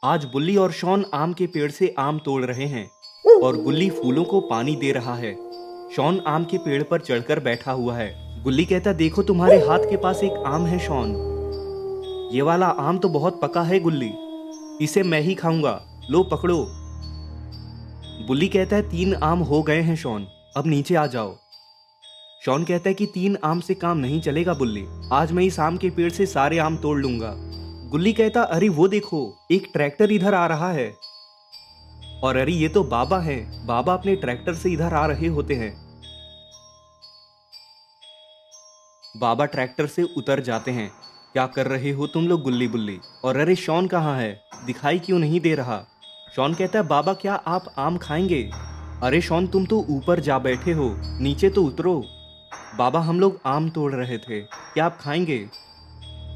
आज बुल्ली और शॉन आम के पेड़ से आम तोड़ रहे हैं और गुल्ली फूलों को पानी दे रहा है। शॉन आम के पेड़ पर चढ़कर बैठा हुआ है। गुल्ली कहता, देखो तुम्हारे हाथ के पास एक आम है शॉन। ये वाला आम तो बहुत पका है गुल्ली, इसे मैं ही खाऊंगा, लो पकड़ो। बुल्ली कहता है, 3 आम हो गए हैं शॉन, अब नीचे आ जाओ। शॉन कहता है कि 3 आम से काम नहीं चलेगा बुल्ली, आज मैं इस आम के पेड़ से सारे आम तोड़ लूंगा। गुल्ली कहता, अरे वो देखो, एक ट्रैक्टर इधर आ रहा है। और अरे ये तो बाबा हैं, बाबा अपने ट्रैक्टर से इधर आ रहे होते हैं। बाबा ट्रैक्टर से उतर जाते हैं। क्या कर रहे हो तुम लोग गुल्ली बुल्ली? और अरे शॉन कहाँ है, दिखाई क्यों नहीं दे रहा? शॉन कहता है, बाबा क्या आप आम खाएंगे? अरे शॉन तुम तो ऊपर जा बैठे हो, नीचे तो उतरो। बाबा हम लोग आम तोड़ रहे थे, क्या आप खाएंगे?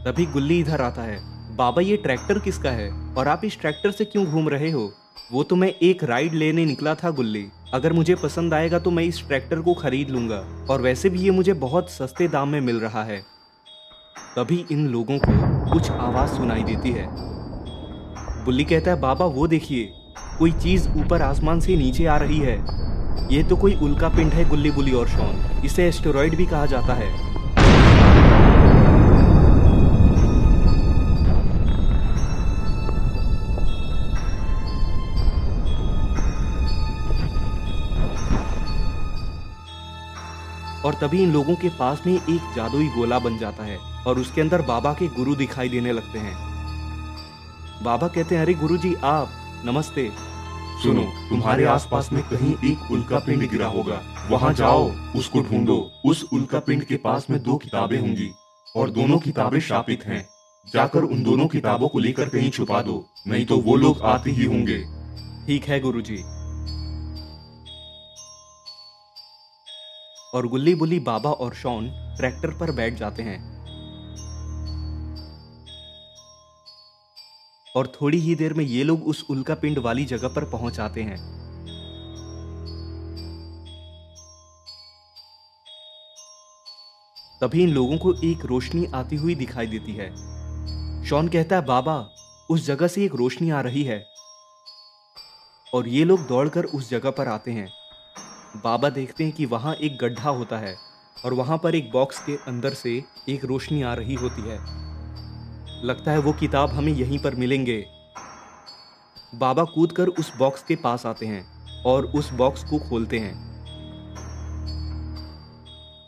तभी गुल्ली इधर आता है। बाबा ये ट्रैक्टर किसका है और आप इस ट्रैक्टर से क्यों घूम रहे हो? वो तो मैं एक राइड लेने निकला था गुल्ली, अगर मुझे पसंद आएगा तो मैं इस ट्रैक्टर को खरीद लूंगा, और वैसे भी ये मुझे बहुत सस्ते दाम में मिल रहा है। तभी इन लोगों को कुछ आवाज सुनाई देती है। बुल्ली कहता है, बाबा वो देखिए, कोई चीज ऊपर आसमान से नीचे आ रही है। ये तो कोई उल्का पिंड है गुल्ली बुल्ली और शॉन, इसे एस्टेरॉइड भी कहा जाता है। और तभी इन लोगों के पास में एक जादुई गोला बन जाता है और उसके अंदर बाबा के गुरु दिखाई देने लगते हैं। बाबा कहते हैं, अरे गुरुजी आप, नमस्ते। सुनो, तुम्हारे आसपास में कहीं एक उल्का पिंड गिरा होगा, वहां जाओ, उसको ढूंढो। उस उल्का पिंड के पास में 2 किताबें होंगी और दोनों किताबें शापित हैं। जाकर उन दोनों किताबों को लेकर कहीं छुपा दो, नहीं तो वो लोग आते ही होंगे। ठीक है गुरुजी। और गुल्ली बुल्ली, बाबा और शॉन ट्रैक्टर पर बैठ जाते हैं और थोड़ी ही देर में ये लोग उस उल्का पिंड वाली जगह पर पहुंच आते हैं। तभी इन लोगों को एक रोशनी आती हुई दिखाई देती है। शॉन कहता है, बाबा उस जगह से एक रोशनी आ रही है। और ये लोग दौड़कर उस जगह पर आते हैं। बाबा देखते हैं कि वहां एक गड्ढा होता है और वहां पर एक बॉक्स के अंदर से एक रोशनी आ रही होती है। लगता है वो किताब हमें यहीं पर मिलेंगे। बाबा कूदकर उस बॉक्स के पास आते हैं और उस बॉक्स को खोलते हैं।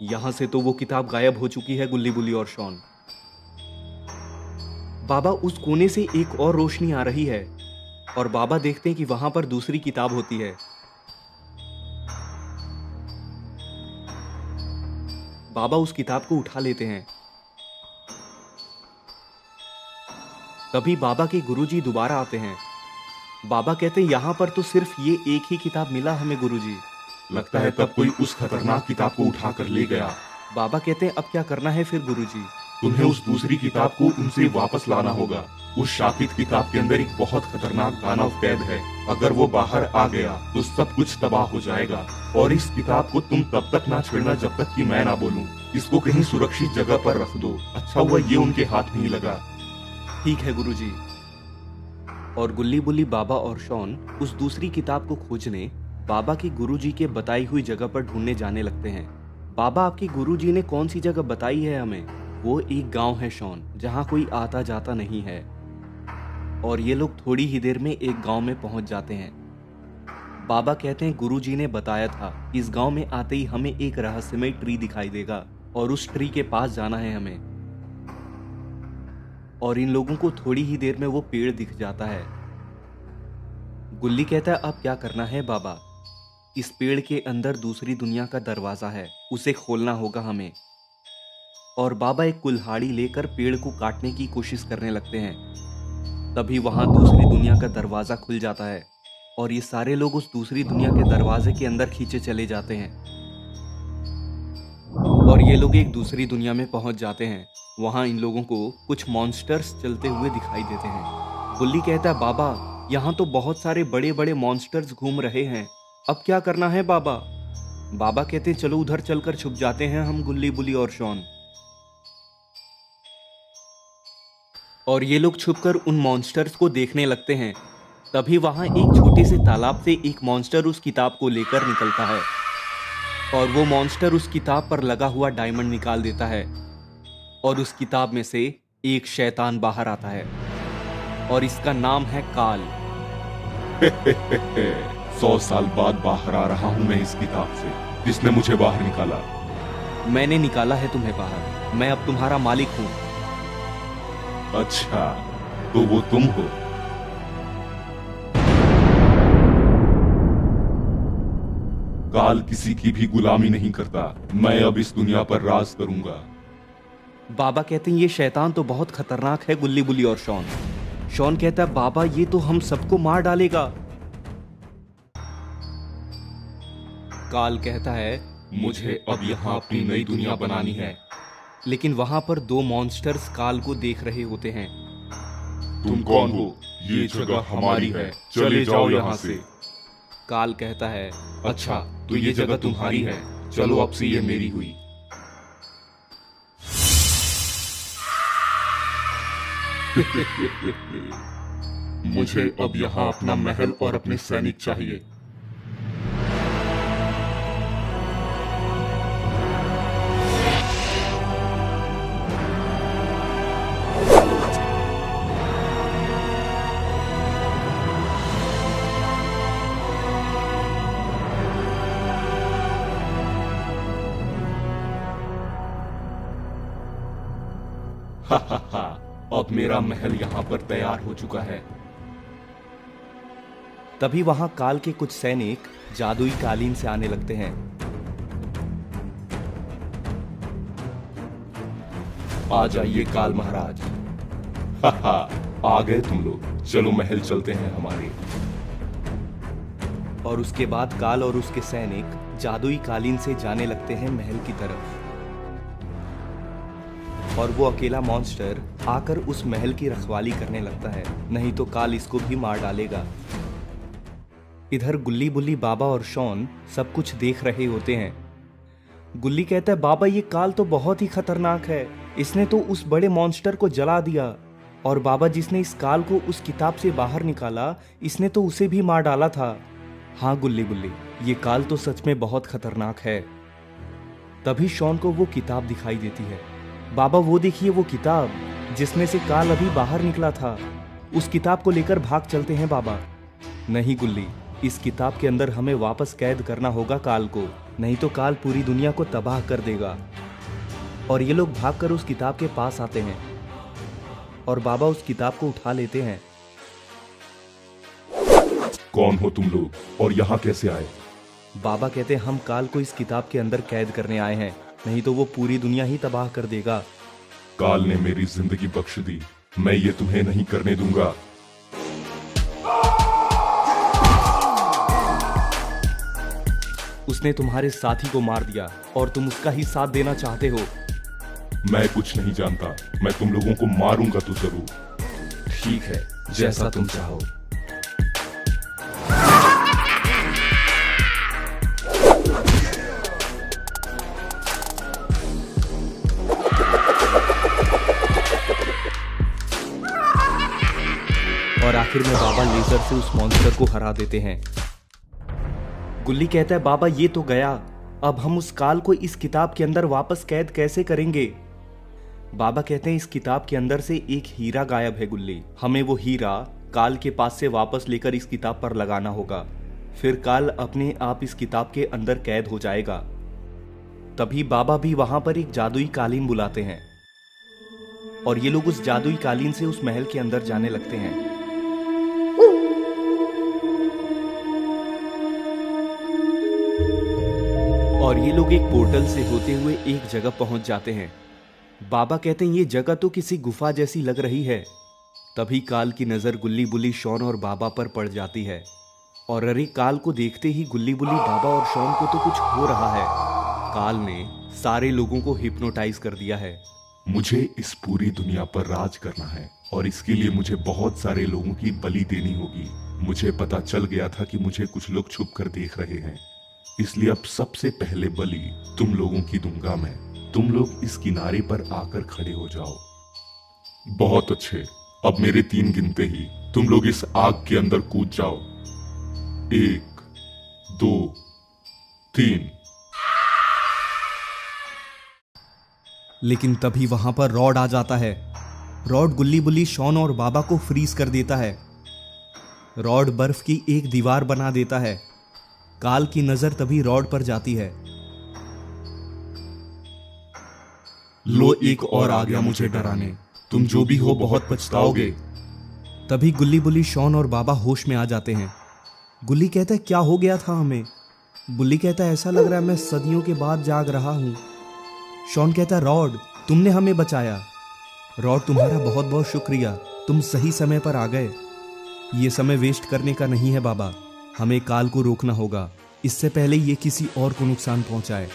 यहां से तो वो किताब गायब हो चुकी है गुल्ली बुल्ली और शॉन। बाबा उस कोने से एक और रोशनी आ रही है और बाबा देखते हैं कि वहां पर दूसरी किताब होती है। बाबा उस किताब को उठा लेते हैं। तभी बाबा के गुरुजी दोबारा आते हैं। बाबा कहते हैं, यहाँ पर तो सिर्फ ये एक ही किताब मिला हमें गुरुजी। लगता है तब कोई उस खतरनाक किताब को उठाकर ले गया। बाबा कहते हैं, अब क्या करना है फिर गुरुजी? तुम्हें उस दूसरी किताब को उनसे वापस लाना होगा। उस शापित किताब के अंदर एक बहुत खतरनाक दानव कैद है, अगर वो बाहर आ गया तो सब कुछ तबाह हो जाएगा। और इस किताब को तुम तब तक ना छेड़ना जब तक कि मैं ना बोलूं। इसको कहीं सुरक्षित जगह पर रख दो। अच्छा हुआ ये उनके हाथ नहीं लगा। ठीक है गुरुजी। और गुल्ली बुल्ली, बाबा और शॉन उस दूसरी किताब को खोजने बाबा के गुरुजी के बताई हुई जगह पर ढूंढने जाने लगते हैं। बाबा, आपके गुरुजी ने कौन सी जगह बताई है हमें? वो एक गांव है शॉन, जहां कोई आता जाता नहीं है। और ये लोग थोड़ी ही देर में एक गांव में पहुंच जाते हैं। बाबा कहते हैं, गुरुजी ने बताया था इस गांव में आते ही हमें एक रहस्यमय ट्री दिखाई देगा और उस ट्री के पास जाना है हमें। और इन लोगों को थोड़ी ही देर में वो पेड़ दिख जाता है। गुल्ली कहता है, अब क्या करना है बाबा? इस पेड़ के अंदर दूसरी दुनिया का दरवाजा है, उसे खोलना होगा हमें। और बाबा एक कुल्हाड़ी लेकर पेड़ को काटने की कोशिश करने लगते हैं। तभी वहां दूसरी दुनिया का दरवाजा खुल जाता है और ये सारे लोग उस दूसरी दुनिया के दरवाजे के अंदर खींचे चले जाते हैं। और ये लोग एक दूसरी दुनिया में पहुंच जाते हैं। वहां इन लोगों को कुछ मॉन्स्टर्स चलते हुए दिखाई देते हैं। बुल्ली कहता है, बाबा यहाँ तो बहुत सारे बड़े बड़े मॉन्स्टर्स घूम रहे हैं, अब क्या करना है बाबा? बाबा कहते हैं, चलो उधर चलकर छुप जाते हैं हम गुल्ली बुल्ली और शॉन। और ये लोग छुपकर उन मॉन्स्टर्स को देखने लगते हैं। तभी वहां एक छोटे से तालाब से एक मॉन्स्टर उस किताब को लेकर निकलता है और वो मॉन्स्टर उस किताब पर लगा हुआ डायमंड निकाल देता है और उस किताब में से एक शैतान बाहर आता है और इसका नाम है काल। 100 साल बाद बाहर आ रहा हूं मैं इस किताब से। किसने मुझे बाहर निकाला? मैंने निकाला है तुम्हें बाहर। मैं अब तुम्हारा मालिक हूं। अच्छा, तो वो तुम हो। काल किसी की भी गुलामी नहीं करता। मैं अब इस दुनिया पर राज करूंगा। बाबा कहते हैं ये शैतान तो बहुत खतरनाक है गुल्ली बुल्ली और शॉन। शॉन कहता है बाबा ये तो हम सबको मार डालेगा। काल कहता है मुझे अब यहाँ अपनी नई दुनिया बनानी है। लेकिन वहां पर दो मॉन्स्टर्स काल को देख रहे होते हैं। तुम कौन हो? ये जगह हमारी है, चले जाओ यहाँ से। काल कहता है अच्छा, तो ये जगह तुम्हारी है, चलो अब से ये मेरी हुई। मुझे अब यहाँ अपना महल और अपने सैनिक चाहिए। अब मेरा महल यहाँ पर तैयार हो चुका है। तभी वहां काल के कुछ सैनिक जादुई कालीन से आने लगते हैं। आ जाइए काल महाराज। आ गए तुम लोग। चलो महल चलते हैं हमारे। और उसके बाद काल और उसके सैनिक जादुई कालीन से जाने लगते हैं महल की तरफ। और वो अकेला मॉन्स्टर आकर उस महल की रखवाली करने लगता है, नहीं तो काल इसको भी मार डालेगा। इधर गुल्ली बुल्ली, बाबा और शॉन सब कुछ देख रहे होते हैं। गुल्ली कहता है बाबा ये काल तो बहुत ही खतरनाक है, इसने तो उस बड़े मॉन्स्टर को जला दिया। और बाबा जिसने इस काल को उस किताब से बाहर निकाला, इसने तो उसे भी मार डाला था। हाँ गुल्ली बुल्ली, ये काल तो सच में बहुत खतरनाक है। तभी शॉन को वो किताब दिखाई देती है। बाबा वो देखिए वो किताब जिसमें से काल अभी बाहर निकला था, उस किताब को लेकर भाग चलते हैं बाबा। नहीं गुल्ली, इस किताब के अंदर हमें वापस कैद करना होगा काल को, नहीं तो काल पूरी दुनिया को तबाह कर देगा। और ये लोग भागकर उस किताब के पास आते हैं और बाबा उस किताब को उठा लेते हैं। कौन हो तुम लोग और यहाँ कैसे आए? बाबा कहते हैं हम काल को इस किताब के अंदर कैद करने आए हैं, नहीं तो वो पूरी दुनिया ही तबाह कर देगा। काल ने मेरी जिंदगी बख्श दी, मैं ये तुम्हें नहीं करने दूंगा। उसने तुम्हारे साथी को मार दिया और तुम उसका ही साथ देना चाहते हो। मैं कुछ नहीं जानता, मैं तुम लोगों को मारूंगा तो जरूर। ठीक है, जैसा तुम चाहो। और आखिर में बाबा लेजर से उस मॉन्स्टर को हरा देते हैं। गुल्ली कहता है बाबा ये तो गया, अब हम उस काल को इस किताब के अंदर वापस कैद कैसे करेंगे? बाबा कहते हैं इस किताब के अंदर से एक हीरा गायब है गुल्ली, हमें वो हीरा काल के पास से वापस लेकर इस किताब पर लगाना होगा, फिर काल अपने आप इस किताब के अंदर कैद हो जाएगा। तभी बाबा भी वहां पर एक जादुई कालीन बुलाते हैं और ये लोग उस जादुई कालीन से उस महल के अंदर जाने लगते हैं। और ये लोग एक पोर्टल से होते हुए एक जगह पहुंच जाते हैं। बाबा कहते हैं ये जगह तो किसी गुफा जैसी लग रही है। तभी काल की नजर गुल्ली बुल्ली, शॉन और बाबा पर पड़ जाती है। और अरे काल को देखते ही गुल्ली बुल्ली, बाबा और शॉन को तो कुछ हो रहा है। काल ने सारे लोगों को हिप्नोटाइज कर दिया है। मुझे इस पूरी दुनिया पर राज करना है और इसके लिए मुझे बहुत सारे लोगों की बलि देनी होगी। मुझे पता चल गया था कि मुझे कुछ लोग छुप कर देख रहे हैं, इसलिए अब सबसे पहले बलि तुम लोगों की दूंगा मैं। तुम लोग इस किनारे पर आकर खड़े हो जाओ। बहुत अच्छे, अब मेरे 3 गिनते ही तुम लोग इस आग के अंदर कूद जाओ। 1 2 3। लेकिन तभी वहां पर रॉड आ जाता है। रॉड गुल्ली बुल्ली, शॉन और बाबा को फ्रीज कर देता है। रॉड बर्फ की एक दीवार बना देता है। काल की नजर तभी रॉड पर जाती है। लो, एक और आ गया मुझे डराने, तुम जो भी हो बहुत पछताओगे। तभी गुल्ली बुल्ली, शॉन और बाबा होश में आ जाते हैं। गुल्ली कहता है क्या हो गया था हमें। बुल्ली कहता है ऐसा लग रहा है मैं सदियों के बाद जाग रहा हूं। शॉन कहता है रॉड तुमने हमें बचाया। रॉड तुम्हारा बहुत बहुत शुक्रिया, तुम सही समय पर आ गए। ये समय वेस्ट करने का नहीं है बाबा, हमें काल को रोकना होगा इससे पहले ये किसी और को नुकसान पहुंचाए।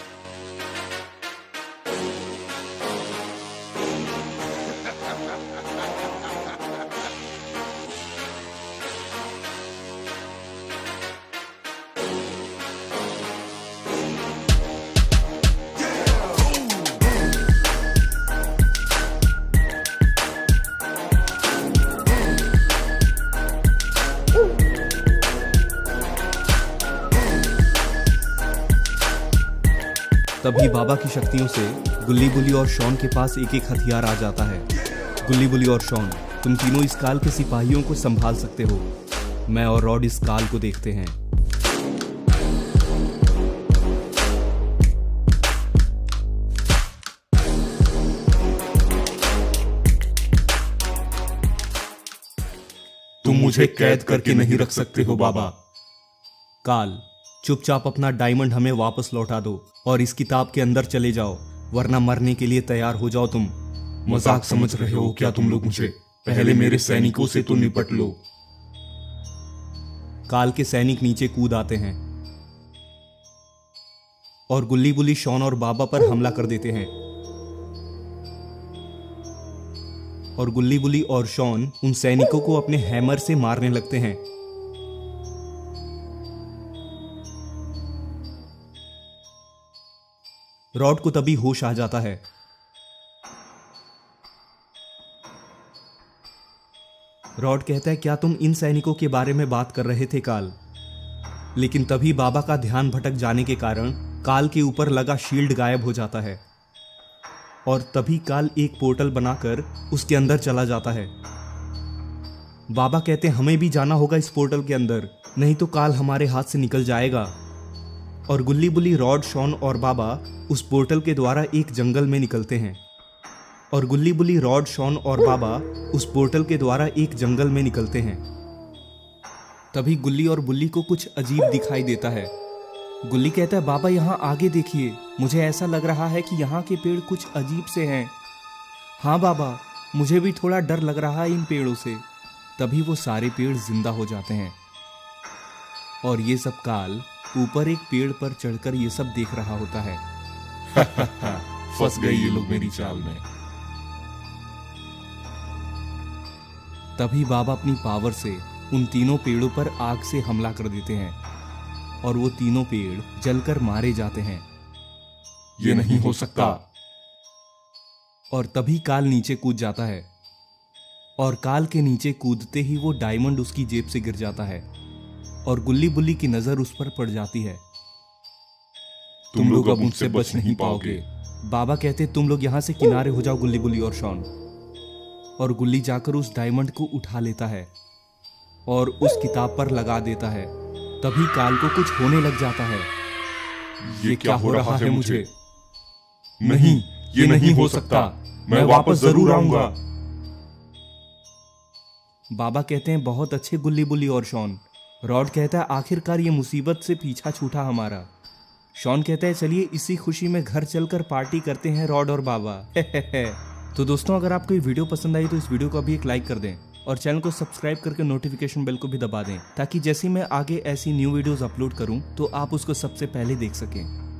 तभी बाबा की शक्तियों से गुल्ली बुल्ली और शॉन के पास एक एक हथियार आ जाता है। गुल्ली बुल्ली और शॉन, तुम तीनों इस काल के सिपाहियों को संभाल सकते हो। मैं और रॉड इस काल को देखते हैं। तुम मुझे कैद करके नहीं रख सकते हो बाबा। काल, चुपचाप अपना डायमंड हमें वापस लौटा दो और इस किताब के अंदर चले जाओ, वरना मरने के लिए तैयार हो जाओ तुम। मजाक समझ रहे हो क्या तुम लोग मुझे? पहले मेरे सैनिकों से तो निपट लो। काल के सैनिक नीचे कूद आते हैं और गुल्ली बुल्ली, शॉन और बाबा पर हमला कर देते हैं। और गुल्ली बुल्ली और शॉन उन सैनिकों को अपने हैमर से मारने लगते हैं। रॉड को तभी होश आ जाता है। रॉड कहता है क्या तुम इन सैनिकों के बारे में बात कर रहे थे काल? लेकिन तभी बाबा का ध्यान भटक जाने के कारण काल के ऊपर लगा शील्ड गायब हो जाता है और तभी काल एक पोर्टल बनाकर उसके अंदर चला जाता है। बाबा कहते हैं हमें भी जाना होगा इस पोर्टल के अंदर, नहीं तो काल हमारे हाथ से निकल जाएगा। और गुल्ली बुल्ली, रॉड, शॉन और बाबा उस पोर्टल के द्वारा एक जंगल में निकलते हैं। और गुल्ली बुल्ली, रॉड, शॉन और बाबा उस पोर्टल के द्वारा एक जंगल में निकलते हैं। तभी गुल्ली और बुल्ली को कुछ अजीब दिखाई देता है। गुल्ली कहता है बाबा यहाँ आगे देखिए, मुझे ऐसा लग रहा है कि यहाँ के पेड़ कुछ अजीब से हैं। हाँ बाबा, मुझे भी थोड़ा डर लग रहा है इन पेड़ों से। तभी वो सारे पेड़ जिंदा हो जाते हैं और ये सब काल ऊपर एक पेड़ पर चढ़कर ये सब देख रहा होता है। फंस गए ये लोग मेरी चाल में। तभी बाबा अपनी पावर से उन तीनों पेड़ों पर आग से हमला कर देते हैं और वो तीनों पेड़ जलकर मारे जाते हैं। ये नहीं हो सकता। और तभी काल नीचे कूद जाता है और काल के नीचे कूदते ही वो डायमंड उसकी जेब से गिर जाता है और गुल्ली बुल्ली की नजर उस पर पड़ जाती है। तुम लोग अब मुझसे बच नहीं पाओगे। बाबा कहते तुम लोग यहां से किनारे हो जाओ गुल्ली बुल्ली और शॉन। और गुल्ली जाकर उस डायमंड को उठा लेता है और उस किताब पर लगा देता है। तभी काल को कुछ होने लग जाता है। ये क्या हो रहा है मुझे? नहीं, ये नहीं हो सकता। मैं वापस जरूर आऊंगा। बाबा कहते हैं बहुत अच्छे गुल्ली बुल्ली और शॉन। रॉड कहता है आखिरकार ये मुसीबत से पीछा छूटा हमारा। शॉन कहता है चलिए इसी खुशी में घर चलकर पार्टी करते हैं रॉड और बाबा। तो दोस्तों, अगर आपको ये वीडियो पसंद आई तो इस वीडियो को अभी एक लाइक कर दें और चैनल को सब्सक्राइब करके नोटिफिकेशन बेल को भी दबा दें, ताकि जैसे ही मैं आगे ऐसी न्यू वीडियोस अपलोड करूं तो आप उसको सबसे पहले देख सकें।